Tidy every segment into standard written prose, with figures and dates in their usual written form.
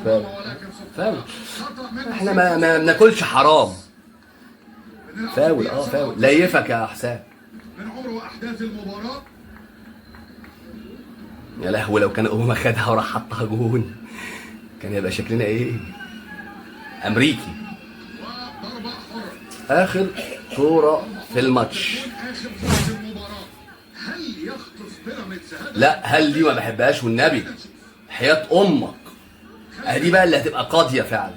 فاول فاول. احنا ما بناكلش حرام. فاول فاول. ليفك يا حسام. من عمر واحداث المباراه. يا لهوي لو كان اوباما خدها وراح حطها جون كان يبقى شكلنا ايه؟ امريكي. وضربه حره. اخر كوره في الماتش. اخر كره في المباراه. هل يخطف بيراميدز هدف؟ لا هل دي ما بحبهاش والنبي. حياة امك. دي بقى اللي هتبقى قاضيه فعلا.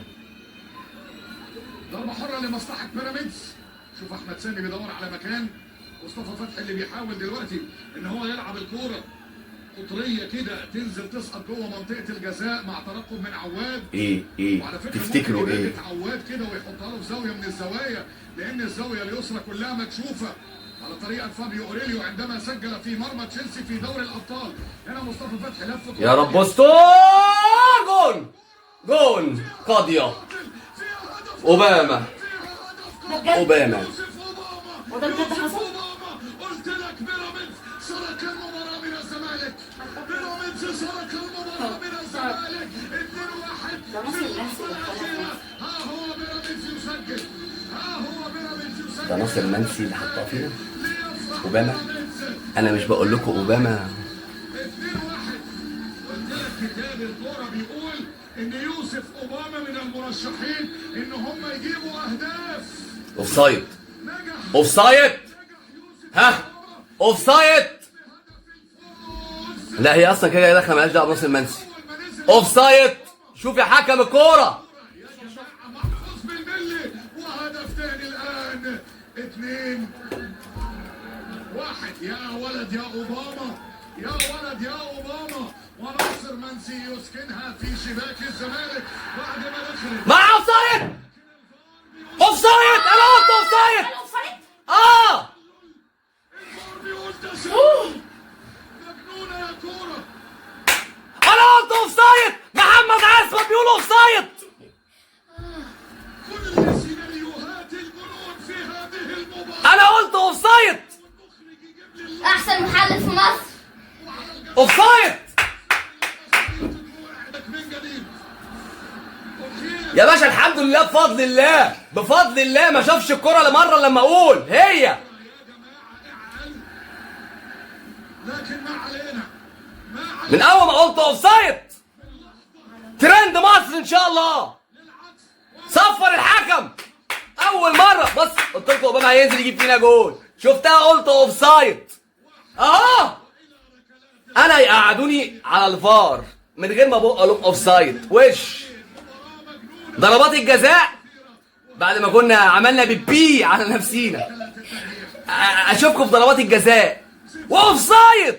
ضربه حره لمصلحه بيراميدز. شوف احمد سامي بيدور على مكان. مصطفى فتحي اللي بيحاول دلوقتي ان هو يلعب الكوره قطريه كده تنزل تسقط جوه منطقه الجزاء مع ترقب من عواد. ايه وعلى فكره تفتكروا ايه؟ عواد كده ويحطها له في زاويه من الزوايا لان الزاويه اليسرى كلها مكشوفه على طريقه فابيو اوريليو عندما سجل في مرمى تشيلسي في دوري الابطال. هنا مصطفى فتحي لف يا رب استر. جون جون قاضيه. اوباما اوباما. وده بجد حصل؟ قلت لك بيراميدز سرق المباراه من الزمالك. بيراميدز سرق المباراه من الزمالك. 2-1. ده نص المنسي. ها هو بيراميدز يسجل. ها هو بيراميدز يسجل. ده ناصر منسي اللي حطها فينا. اوباما. انا مش بقول لكم اوباما. 2-1. قلت لك كتاب الكوره بيقول ان يوسف اوباما من المرشحين ان هم يجيبوا اهداف. اوفسايد اوفسايد. ها اوفسايد. لا هي اصلا كده داخله مالهاش دعوه بناصر منسي. اوفسايد. شوف يا حكم الكوره. محفوظ بالملي وهدف ثاني الان. 2-1. يا ولد يا اوباما. يا ولد يا اوباما. وناصر منسي يسكنها في شباك الزمالك بعد ما دخلت. مع اوفسايد. اوفسايد. انا قلت اوفسايد. اه بيقول تسلل. مجنونه يا كوره. انا قلت اوفسايد. محمد عاصم بيقول اوفسايد. كل سيناريوهات الجنون في هذه المباراه. انا قلت اوفسايد. احسن محلل في مصر. اوفسايد. من جديد. يا باشا الحمد لله بفضل الله بفضل الله ما شافش الكرة لمرة لما اقول هي. يا جماعه اعقل. لكن ما علينا. ما علينا. من اول ما قلت اوفسايد ترند مصر ان شاء الله. صفر الحكم اول مرة. بص قلت لكم اوباما هينزل يجيب فينا جول. شفتها قلت اوفسايد اهو. انا يقعدوني على الفار من غير ما بقى لهم اوفسايد وش. ضربات الجزاء بعد ما كنا عملنا بيبي على نفسينا اشوفكم في ضربات الجزاء واوفسايد.